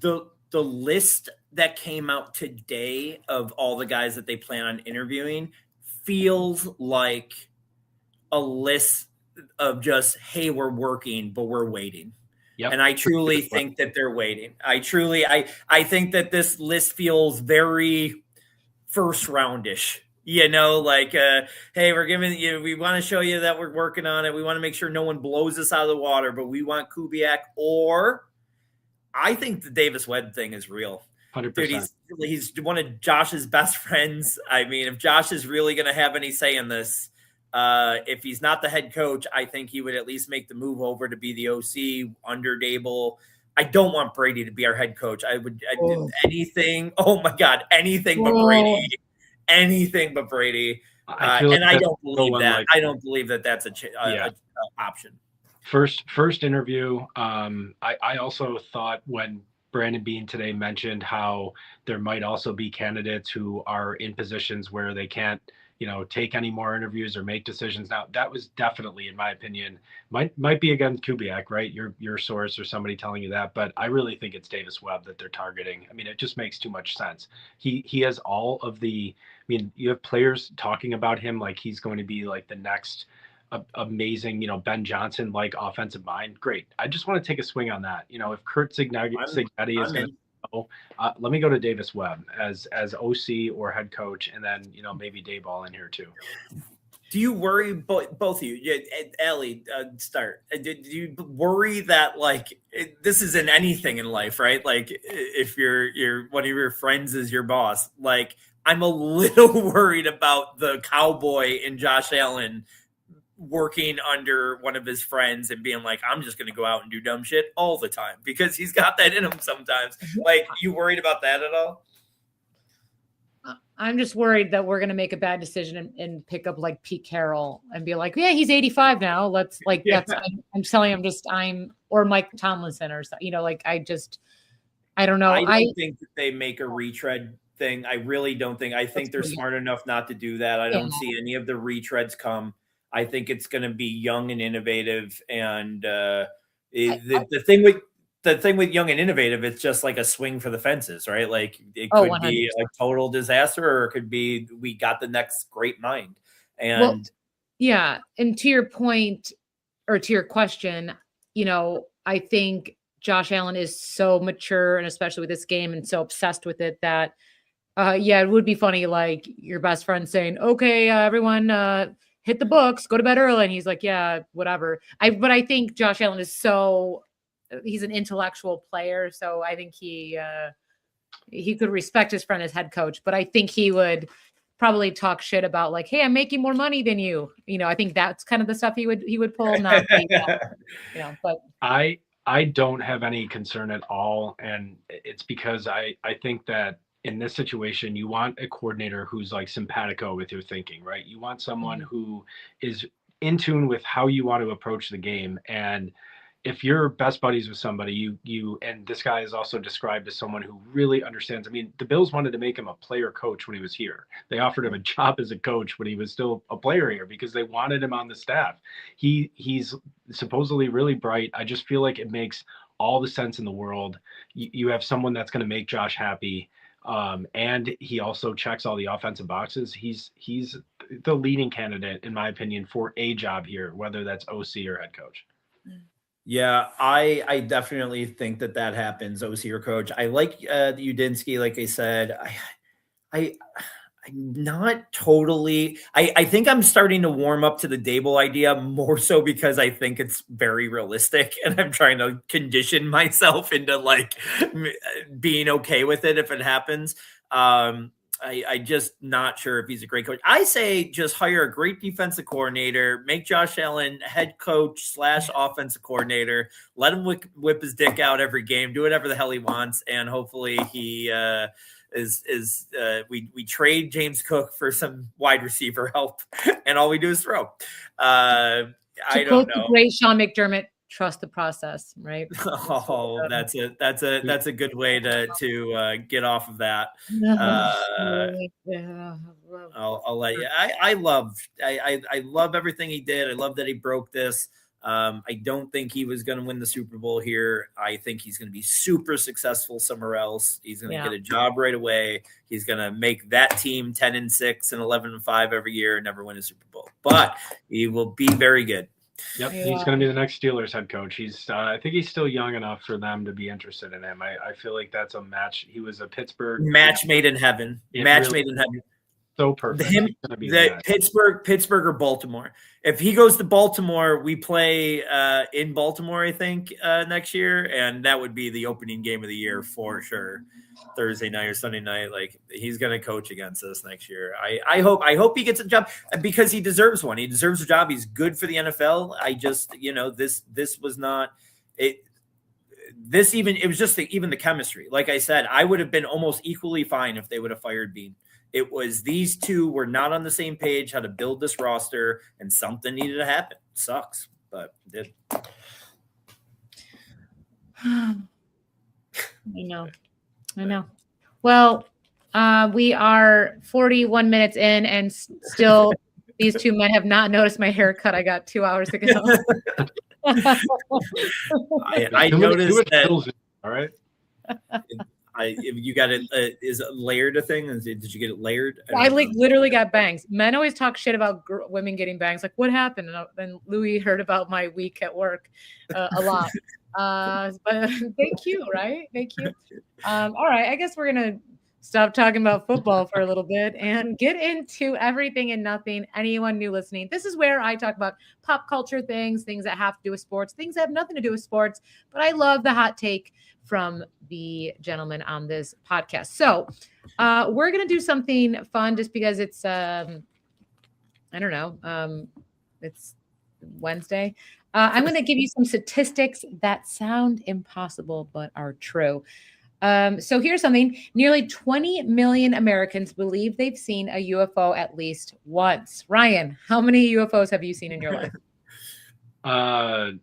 The list that came out today of all the guys that they plan on interviewing feels like a list of just, hey, we're working, but we're waiting. Yep. And I truly think that they're waiting. I think that this list feels very first roundish. Hey, we're giving you, we want to show you that we're working on it. We want to make sure no one blows us out of the water, but we want Kubiak. Or I think the Davis Webb thing is real. 100%. Dude, he's one of Josh's best friends. I mean, if Josh is really going to have any say in this, if he's not the head coach, I think he would at least make the move over to be the OC under Dable. I don't want Brady to be our head coach. I would anything. Oh my God, anything but Brady. Anything but Brady. I don't believe that. I don't believe that that's a option. First interview. I also thought when Brandon Beane today mentioned how there might also be candidates who are in positions where they can't, take any more interviews or make decisions. Now that was definitely, in my opinion, might be against Kubiak, right? Your source or somebody telling you that, but I really think it's Davis Webb that they're targeting. I mean, it just makes too much sense. He has all of the. I mean, you have players talking about him like he's going to be like the next amazing, Ben Johnson like offensive mind. Great. I just want to take a swing on that. If Kurt Cignetti is going to go, let me go to Davis Webb as OC or head coach, and then maybe Dayball in here too. Do you worry, both of you? Ellie, start. Do you worry that this isn't anything in life, right? Like if you're one of your friends is your boss, I'm a little worried about the cowboy in Josh Allen working under one of his friends and being like, I'm just going to go out and do dumb shit all the time because he's got that in him sometimes. You worried about that at all? I'm just worried that we're going to make a bad decision and pick up Pete Carroll and be like, yeah, he's 85 now. Let's I'm telling him or Mike Tomlinson or something, I don't know. I don't think that they make a retread thing. I really don't think. I think they're smart enough not to do that. I don't see any of the retreads come. I think it's going to be young and innovative. And the thing with young and innovative, it's just like a swing for the fences, right? It could 100%. Be a total disaster, or it could be we got the next great mind. And and to your point, or to your question, I think Josh Allen is so mature, and especially with this game, and so obsessed with it that, it would be funny, your best friend saying, okay, everyone, hit the books, go to bed early. And he's like, yeah, whatever. But I think Josh Allen is he's an intellectual player. So I think he could respect his friend as head coach, but I think he would probably talk shit about hey, I'm making more money than you. I think that's kind of the stuff he would pull. Not but I don't have any concern at all. And it's because I think that in this situation, you want a coordinator who's simpatico with your thinking, right? You want someone who is in tune with how you want to approach the game. And if you're best buddies with somebody, and this guy is also described as someone who really understands. I mean, the Bills wanted to make him a player coach when he was here. They offered him a job as a coach when he was still a player here because they wanted him on the staff. He's supposedly really bright. I just feel like it makes all the sense in the world. You have someone that's going to make Josh happy. And he also checks all the offensive boxes. He's the leading candidate, in my opinion, for a job here, whether that's OC or head coach. Yeah, I definitely think that happens, OC or coach. I like Udinsky, like I said. I'm not totally. I think I'm starting to warm up to the Dable idea more so because I think it's very realistic, and I'm trying to condition myself into being okay with it if it happens. I just not sure if he's a great coach. I say just hire a great defensive coordinator, make Josh Allen head coach / offensive coordinator, let him whip his dick out every game, do whatever the hell he wants, and hopefully he we trade James Cook for some wide receiver help, and all we do is throw. I don't know. The great Sean McDermott, trust the process, right? Oh, that's a good way to get off of that. I'll let you. I love everything he did. I love that he broke this. I don't think he was going to win the Super Bowl here. I think he's going to be super successful somewhere else. He's going to get a job right away. He's going to make that team 10-6 and 11-5 every year and never win a Super Bowl. But he will be very good. Yep, he's going to be the next Steelers head coach. He's, I think he's still young enough for them to be interested in him. I feel like that's a match. He was a Pittsburgh match made in heaven. Match made in heaven. So perfect. Pittsburgh or Baltimore. If he goes to Baltimore, we play in Baltimore, I think, next year, and that would be the opening game of the year for sure. Thursday night or Sunday night, like he's going to coach against us next year. I hope he gets a job because he deserves one. He deserves a job. He's good for the NFL. I just, this was not it. It was just even the chemistry. Like I said, I would have been almost equally fine if they would have fired Bean. It was these two were not on the same page how to build this roster, and something needed to happen. Sucks, but it did. I know. Well, we are 41 minutes in, and still these two men have not noticed my haircut I got 2 hours ago. I noticed that. All right. You got it. Is it layered a thing? Did you get it layered? I literally got bangs. Men always talk shit about women getting bangs. Like, what happened? And then Louis heard about my week at work a lot. But thank you, right? Thank you. All right, I guess we're gonna stop talking about football for a little bit and get into everything and nothing. Anyone new listening, this is where I talk about pop culture things that have to do with sports, things that have nothing to do with sports. But I love the hot take from the gentleman on this podcast. So we're gonna do something fun just because it's I don't know, it's Wednesday. I'm going to give you some statistics that sound impossible but are true. So here's something. Nearly 20 million Americans believe they've seen a UFO at least once. Ryan, how many UFOs have you seen in your life? None,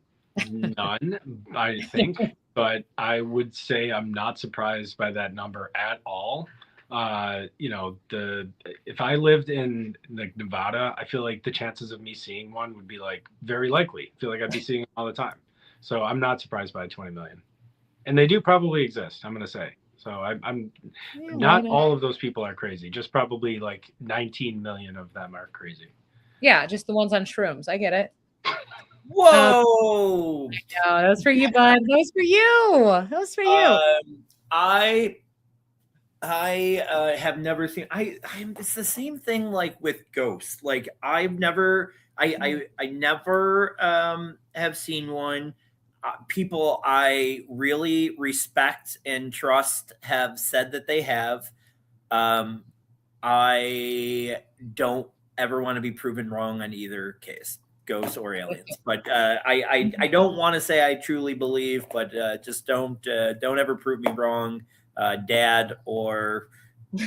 I think. But I would say I'm not surprised by that number at all. If I lived in like Nevada, I feel like the chances of me seeing one would be like very likely. I feel like I'd be seeing it all the time. So I'm not surprised by 20 million. And they do probably exist, I'm going to say. So I'm not all of those people are crazy. Just probably like 19 million of them are crazy. Yeah, just the ones on shrooms. I get it. Whoa! That was for you, bud. That was for you. I have never seen. It's the same thing like with ghosts. Like I never have seen one. People I really respect and trust have said that they have. I don't ever want to be proven wrong on either case, ghosts or aliens. But I don't want to say I truly believe, but just don't ever prove me wrong, Dad or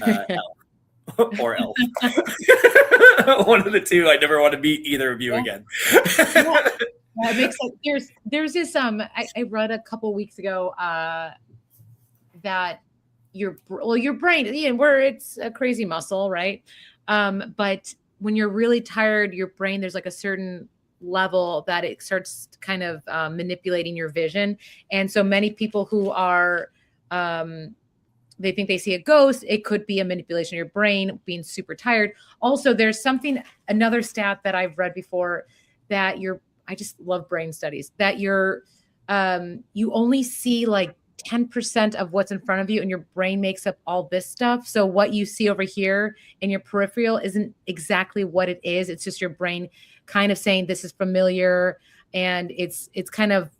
Elf. Or Elf. One of the two. I never want to meet either of you again. Yeah, it makes sense. There's this I read a couple weeks ago that your brain, where it's a crazy muscle, right? But when you're really tired, your brain, there's like a certain level that it starts kind of manipulating your vision. And so many people who are they think they see a ghost, it could be a manipulation of your brain being super tired. Also, there's another stat that I've read before that I just love brain studies, that you only see like 10% of what's in front of you, and your brain makes up all this stuff. So what you see over here in your peripheral isn't exactly what it is. It's just your brain kind of saying this is familiar, and it's kind of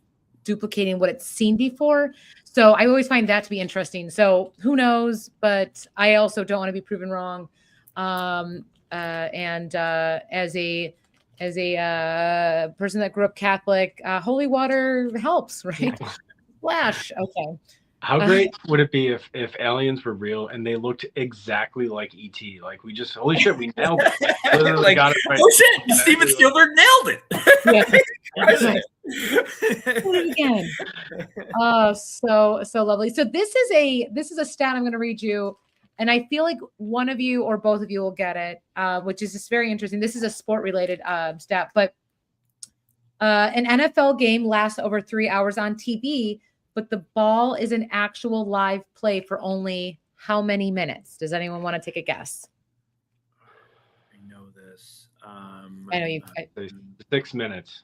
duplicating what it's seen before. So I always find that to be interesting. So who knows? But I also don't want to be proven wrong. And as a person that grew up Catholic, holy water helps, right? Splash. Okay. How great would it be if aliens were real and they looked exactly like ET? Like we just, holy shit, we nailed it. Literally Like, got it right. oh shit, Steven Spielberg nailed it. Yeah. Do it again. So lovely. So this is a stat I'm going to read you, and I feel like one of you or both of you will get it, which is just very interesting. This is a sport related stat, but an NFL game lasts over 3 hours on TV, but the ball is an actual live play for only how many minutes? Does anyone want to take a guess? I know this. I know you. 6 minutes.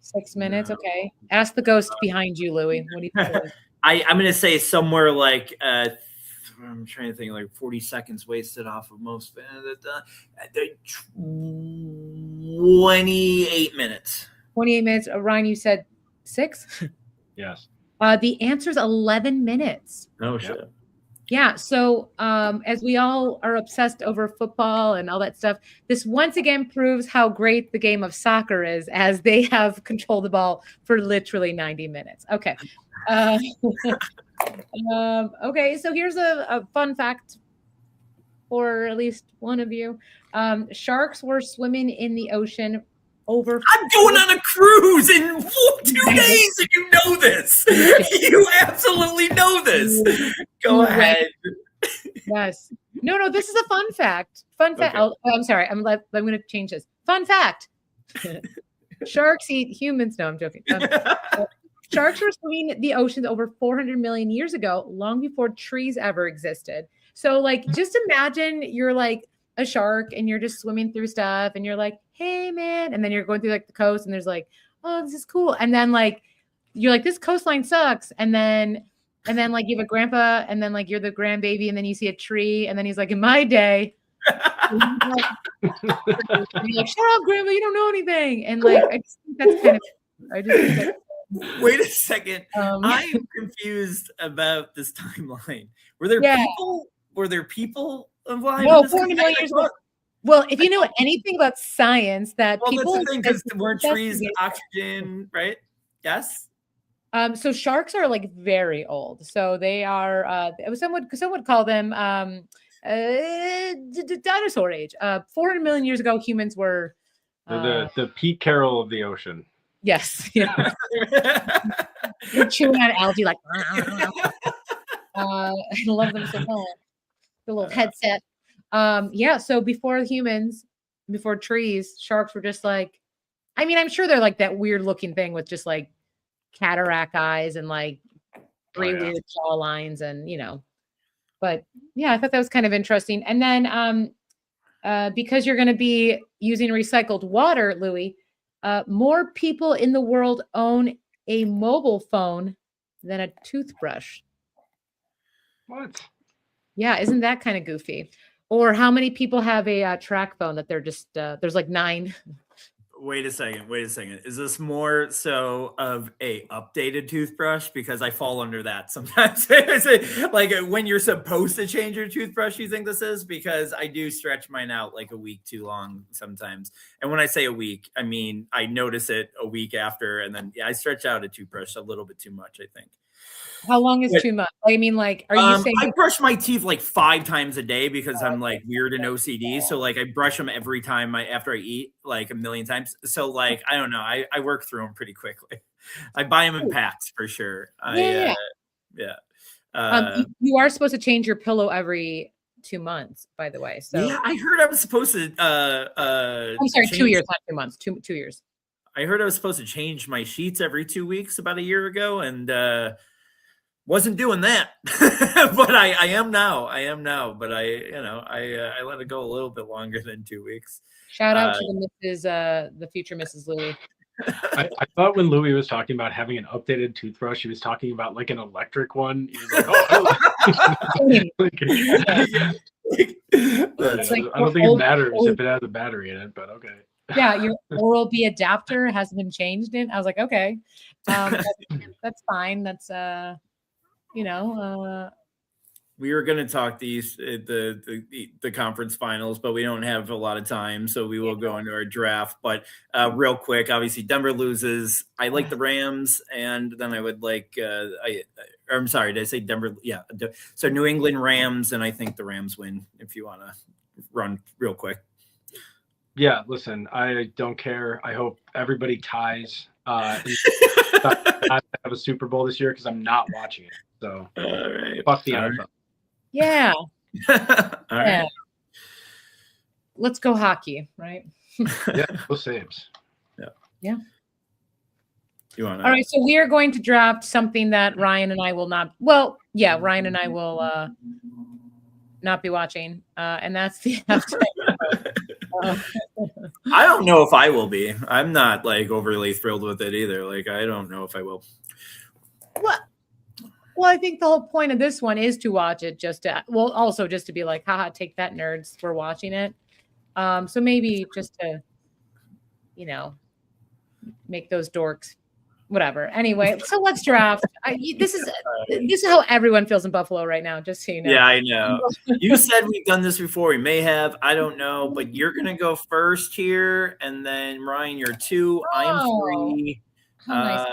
6 minutes. Okay. Ask the ghost behind you, Louie. What do you think? I'm going to say somewhere like I'm trying to think, like 40 seconds wasted off of most. 28 minutes. 28 minutes. Ryan, you said 6? Yes. The answer is 11 minutes. Oh shit. Yeah. So as we all are obsessed over football and all that stuff, this once again proves how great the game of soccer is, as they have controlled the ball for literally 90 minutes. Okay. Okay. So here's a fun fact for at least one of you. Sharks were swimming in the ocean over. I'm going on a cruise in 2 days, and you know this. You absolutely know this. Go ahead. Yes. No, this is a fun fact. Fun fact. Okay. I'm sorry. I'm going to change this. Fun fact. Sharks eat humans. No, I'm joking. Sharks were swimming the oceans over 400 million years ago, long before trees ever existed. So, like, just imagine you're like a shark and you're just swimming through stuff and you're like, hey, man. And then you're going through like the coast and there's like, oh, this is cool. And then like, you're like, this coastline sucks. And then like you have a grandpa and then like you're the grandbaby and then you see a tree and then he's like, in my day, you're like, shut up, grandma, you don't know anything. And like, I just think that's kind of, Wait a second. I'm confused about this timeline. Were there people involved? No, 400 million years ago. Well, if you know anything about science, that people that's the thing, because weren't trees oxygen, right? Yes. So sharks are like very old. So they are. Some would call them dinosaur age. 400 million years ago, humans were The Pete Carroll of the ocean. Yes. Yeah. They're chewing on algae like. I love them so much. The little headset. Yeah. So before humans, before trees, sharks were just like. I mean, I'm sure they're like that weird looking thing with just like cataract eyes and like three weird jaw lines and but yeah, I thought that was kind of interesting. And then because you're going to be using recycled water, Louis, more people in the world own a mobile phone than a toothbrush. What? Yeah, isn't that kind of goofy? Or how many people have a track phone that they're just there's like 9. Wait a second. Is this more so of a updated toothbrush? Because I fall under that sometimes. Is it like when you're supposed to change your toothbrush, you think this is? Because I do stretch mine out like a week too long sometimes. And when I say a week, I mean, I notice it a week after. And then I stretch out a toothbrush a little bit too much, I think. How long is too much? I mean, like, are you saying I brush my teeth like 5 times a day because I'm like weird and OCD. So like I brush them every time after I eat, like a million times. So like I don't know, I work through them pretty quickly. I buy them in packs for sure. Yeah. You are supposed to change your pillow every 2 months, by the way. So yeah, I heard I was supposed to. I'm sorry, 2 years, not 2 months. 2 years. I heard I was supposed to change my sheets every 2 weeks about a year ago, and wasn't doing that. But I am now. But I let it go a little bit longer than 2 weeks. Shout out to the future Mrs. Louie. I thought when Louis was talking about having an updated toothbrush, he was talking about like an electric one. He was like, I don't think it matters if it has a battery in it, but okay. Yeah, your Oral-B adapter hasn't been changed in. I was like, okay, that's fine. That's you know, We were going to talk the conference finals, but we don't have a lot of time, so we will go into our draft. But real quick, obviously Denver loses. I like the Rams, and then I would like I'm sorry, did I say Denver? Yeah, so New England Rams, and I think the Rams win. If you want to run real quick. Yeah, listen, I don't care. I hope everybody ties. Not have a Super Bowl this year because I'm not watching it. So all right, fuck the NFL. yeah. All right. Let's go hockey, right? Yeah, go Saves. Yeah. You want? All right, so we are going to draft something that Ryan and I will not. Well, yeah, Ryan and I will not be watching, and that's the halftime. I don't know if I will be. I'm not like overly thrilled with it either. Like I don't know if I will. What? Well, I think the whole point of this one is to watch it also just to be like, haha, take that, nerds, we're watching it. So maybe just to, make those dorks, whatever. Anyway, so let's draft. This is how everyone feels in Buffalo right now, just so you know. Yeah, I know. You said we've done this before. We may have. I don't know. But you're going to go first here. And then, Ryan, you're 2. I'm 3. Nice.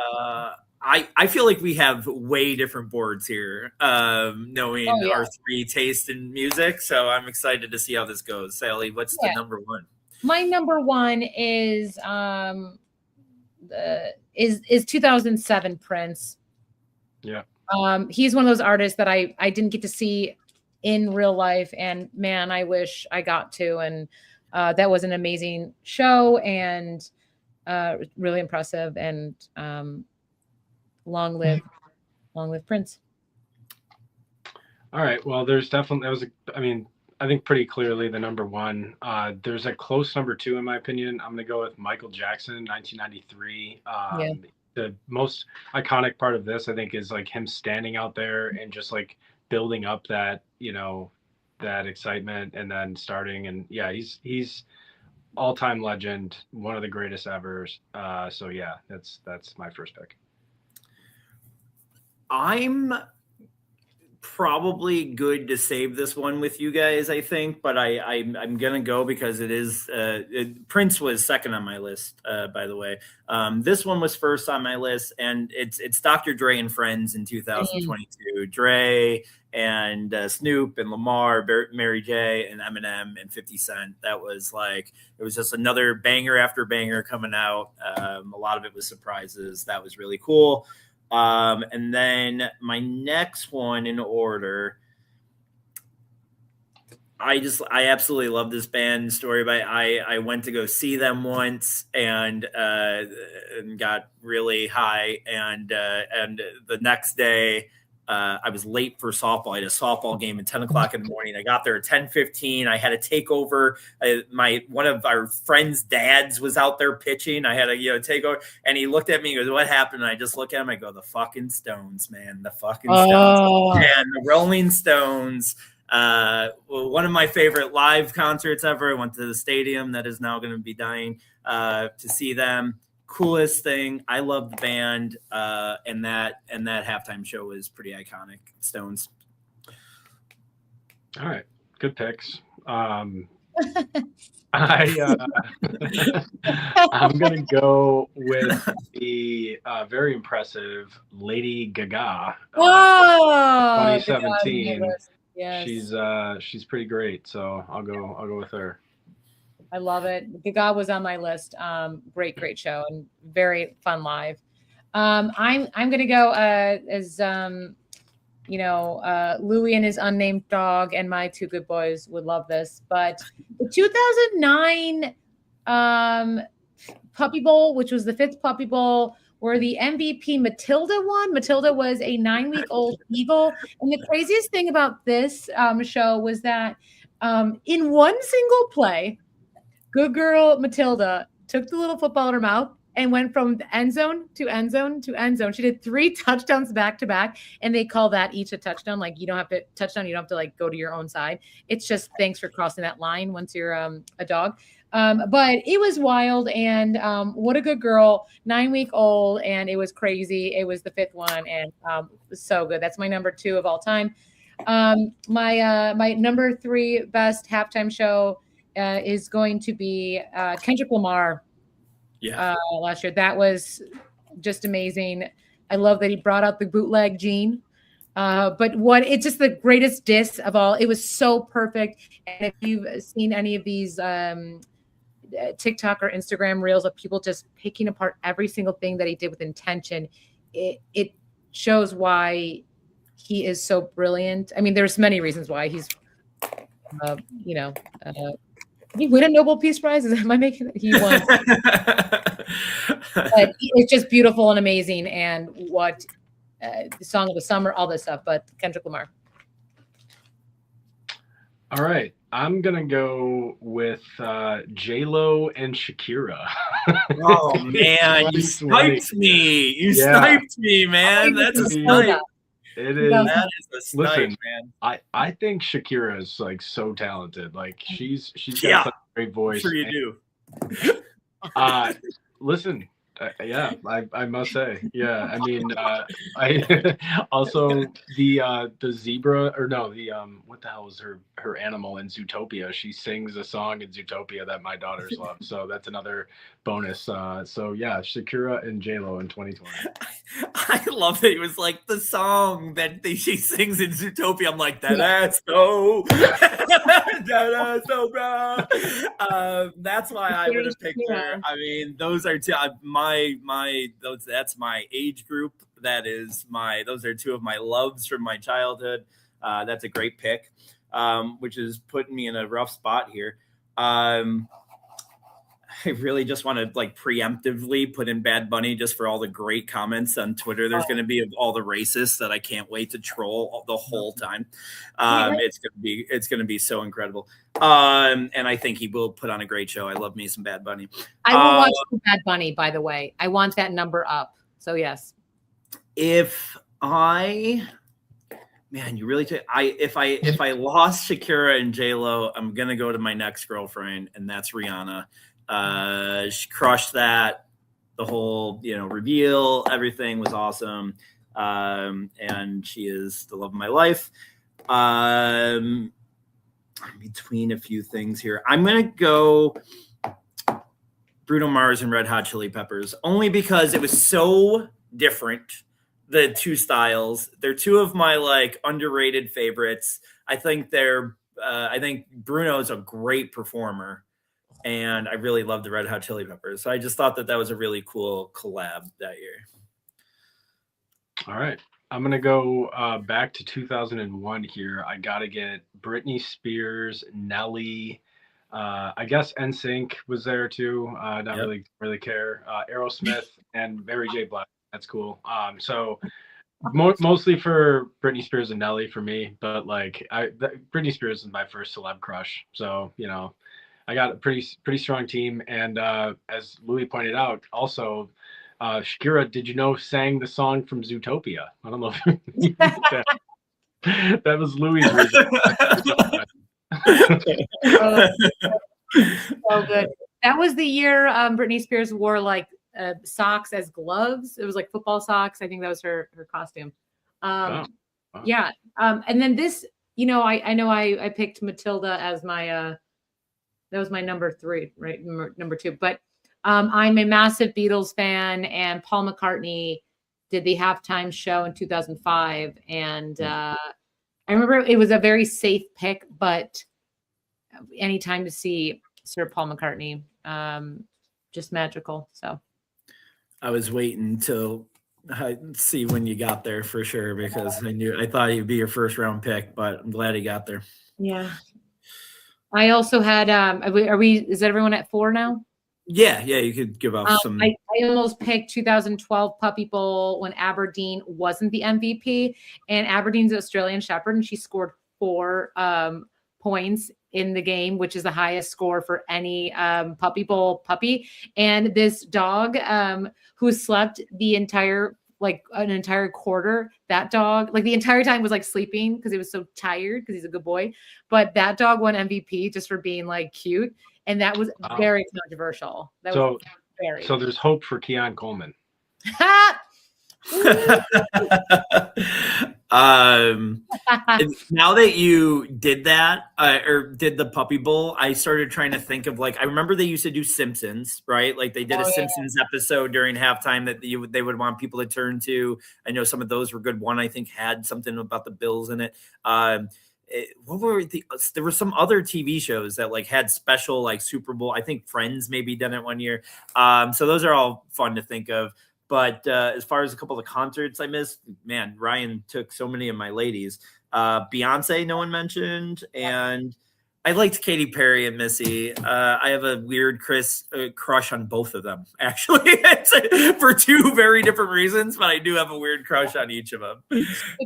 I feel like we have way different boards here, knowing our 3 tastes in music. So I'm excited to see how this goes. Sally, what's the number 1? My number 1 is 2007 Prince. Yeah. He's one of those artists that I didn't get to see in real life, and man, I wish I got to. And that was an amazing show and really impressive. And long live Prince. All right. Well, there's definitely I think pretty clearly the number 1. There's a close number 2 in my opinion. I'm going to go with Michael Jackson, 1993. The most iconic part of this, I think, is like him standing out there and just like building up that, that excitement and then starting. And yeah, he's all-time legend, one of the greatest ever. So yeah, that's my first pick. I'm probably good to save this one with you guys, I think, but I'm gonna go because it is Prince was second on my list, by the way. This one was first on my list, and it's Dr. Dre and Friends in 2022. Dre and Snoop and Lamar, Mary J and Eminem and 50 Cent. That was like, it was just another banger after banger coming out. A lot of it was surprises. That was really cool. And then my next one in order, I absolutely love this band story, but I went to go see them once and got really high. And the next day, I was late for softball. I had a softball game at 10 o'clock in the morning. I got there at 10:15. I had to take over. One of our friends' dads was out there pitching. I had to take over, and he looked at me and goes, "What happened?" And I just look at him. I go, "The fucking Stones, man. The fucking Stones." And the Rolling Stones. One of my favorite live concerts ever. I went to the stadium that is now going to be dying to see them. Coolest thing. I love the band, and that halftime show was pretty iconic. Stones. All right, good picks. I'm gonna go with the very impressive Lady Gaga. 2017. Yes. She's pretty great, so I'll go with her. I love it. Gaga was on my list. Great show and very fun live. I'm gonna go as Louis and his unnamed dog and my 2 good boys would love this. But the 2009 Puppy Bowl, which was the 5th Puppy Bowl, where the MVP Matilda won. Matilda was a 9-week-old eagle, and the craziest thing about this show was that in one single play, good girl Matilda took the little football in her mouth and went from the end zone to end zone to end zone. She did 3 touchdowns back to back, and they call that each a touchdown. Like you don't have to touchdown. You don't have to like go to your own side. It's just thanks for crossing that line once you're a dog. But it was wild, and what a good girl, 9-week-old, and it was crazy. It was the 5th one, and it was so good. That's my number 2 of all time. My number 3 best halftime show is going to be Kendrick Lamar. Last year. That was just amazing. I love that he brought out the bootleg gene. But it's just the greatest diss of all. It was so perfect. And if you've seen any of these TikTok or Instagram reels of people just picking apart every single thing that he did with intention, it shows why he is so brilliant. I mean, there's many reasons why he's, he win a Nobel Peace Prize. Am I making it? He won. But it's just beautiful and amazing. And what the song of the summer, all this stuff. But Kendrick Lamar. All right, I'm gonna go with J-Lo and Shakira. Oh man, you sniped me! You sniped me, man. That's a snipe. It is. That is a snipe, Listen, man. I think Shakira is like so talented. Like she's got such a great voice. I'm sure you do. Listen. I must say, I mean, I also the zebra, or no, what the hell is her animal in Zootopia? She sings a song in Zootopia that my daughters love, so that's another bonus. So yeah, Shakira and J-Lo in 2020. I love that it was like the song that she sings in Zootopia. I'm like, that's so, that's so, bro. That's why I would have picked her. I mean, those are two. That's my age group. Those are two of my loves from my childhood. That's a great pick, which is putting me in a rough spot here. I really just want to like preemptively put in Bad Bunny just for all the great comments on Twitter. There's going to be all the racists that I can't wait to troll the whole time. It's going to be so incredible. And I think he will put on a great show. I love me some Bad Bunny. I will watch Bad Bunny, by the way. I want that number up. So yes. If I lost Shakira and J-Lo, I'm gonna go to my next girlfriend, and that's Rihanna. She crushed that. The whole, reveal, everything was awesome. And she is the love of my life. Between a few things here, I'm gonna go Bruno Mars and Red Hot Chili Peppers, only because it was so different. The two styles, they're two of my like underrated favorites. I think Bruno's a great performer, and I really love the Red Hot Chili Peppers. So I just thought that was a really cool collab that year. All right, I'm gonna go back to 2001 here. I gotta get Britney Spears, Nelly. I guess NSYNC was there too. Not really care. Aerosmith and Mary J. Blige. That's cool. So mostly for Britney Spears and Nelly for me, but like Britney Spears is my first celeb crush. So, I got a pretty strong team. And as Louis pointed out, also Shakira, did you know, sang the song from Zootopia? I don't know if that was Louis' So good. That was the year Britney Spears wore like socks as gloves. It was like football socks. I think that was her costume. Wow. Yeah. And then this, I know I picked Matilda as my that was my number 3, right? Number 2. But I'm a massive Beatles fan, and Paul McCartney did the halftime show in 2005. And I remember it was a very safe pick, but anytime to see Sir Paul McCartney, just magical. So I was waiting to see when you got there for sure, because I thought he'd be your first round pick, but I'm glad he got there. Yeah. I also had, is everyone at 4 now? Yeah. You could give up some. I almost picked 2012 Puppy Bowl when Aberdeen wasn't the MVP, and Aberdeen's Australian Shepherd, and she scored 4 points in the game, which is the highest score for any Puppy Bowl puppy. And this dog who slept the entire like an entire quarter. That dog, like the entire time, was like sleeping because he was so tired because he's a good boy. But that dog won MVP just for being like cute, and that was very controversial. That was very. So there's hope for Keon Coleman. Now that you did that or did the puppy bowl, I started trying to think of like, I remember they used to do Simpsons, right? Like they did a Simpsons episode during halftime that they would want people to turn to. I know some of those were good. One I think had something about the Bills in it. What were there were some other TV shows that like had special like Super Bowl. I think Friends maybe done it one year. So those are all fun to think of. But as far as a couple of concerts I missed, man, Ryan took so many of my ladies. Beyonce, no one mentioned, and I liked Katy Perry and Missy. I have a weird crush on both of them, actually, for two very different reasons, but I do have a weird crush on each of them.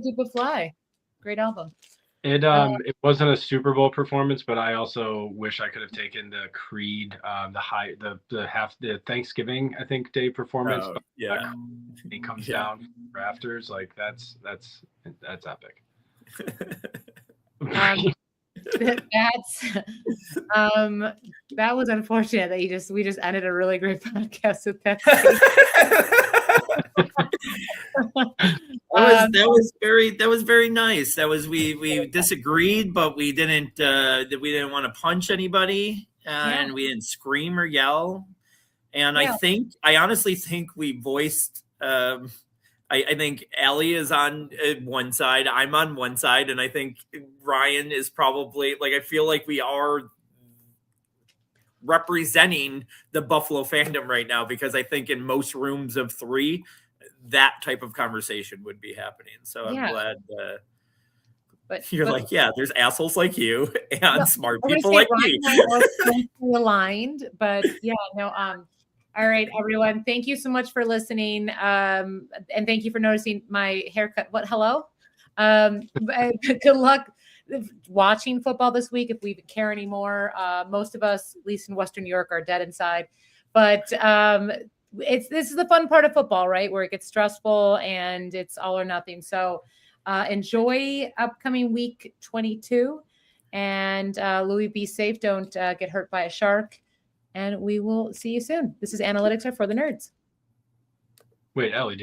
People Fly, great album. It wasn't a Super Bowl performance, but I also wish I could have taken the Creed, the Thanksgiving, I think, Day performance. Oh, yeah, he comes down from the rafters, like that's epic. That was unfortunate that we just ended a really great podcast with that. That was very nice. That was we disagreed, but we didn't want to punch anybody, and we didn't scream or yell. And I honestly think we voiced. I think Allie is on one side, I'm on one side, and I think Ryan is probably like, I feel like we are representing the Buffalo fandom right now, because I think in most rooms of three, that type of conversation would be happening. So I'm glad like, there's assholes like you and smart people like me. Aligned, but all right, everyone. Thank you so much for listening. And thank you for noticing my haircut. What? Hello? Good luck watching football this week, if we care anymore. Most of us, at least in Western New York, are dead inside. But this is the fun part of football, right? Where it gets stressful and it's all or nothing. So enjoy upcoming week 22. And Louis, be safe. Don't get hurt by a shark. And we will see you soon. This is Analytics Are for the Nerds. Wait, Ellie,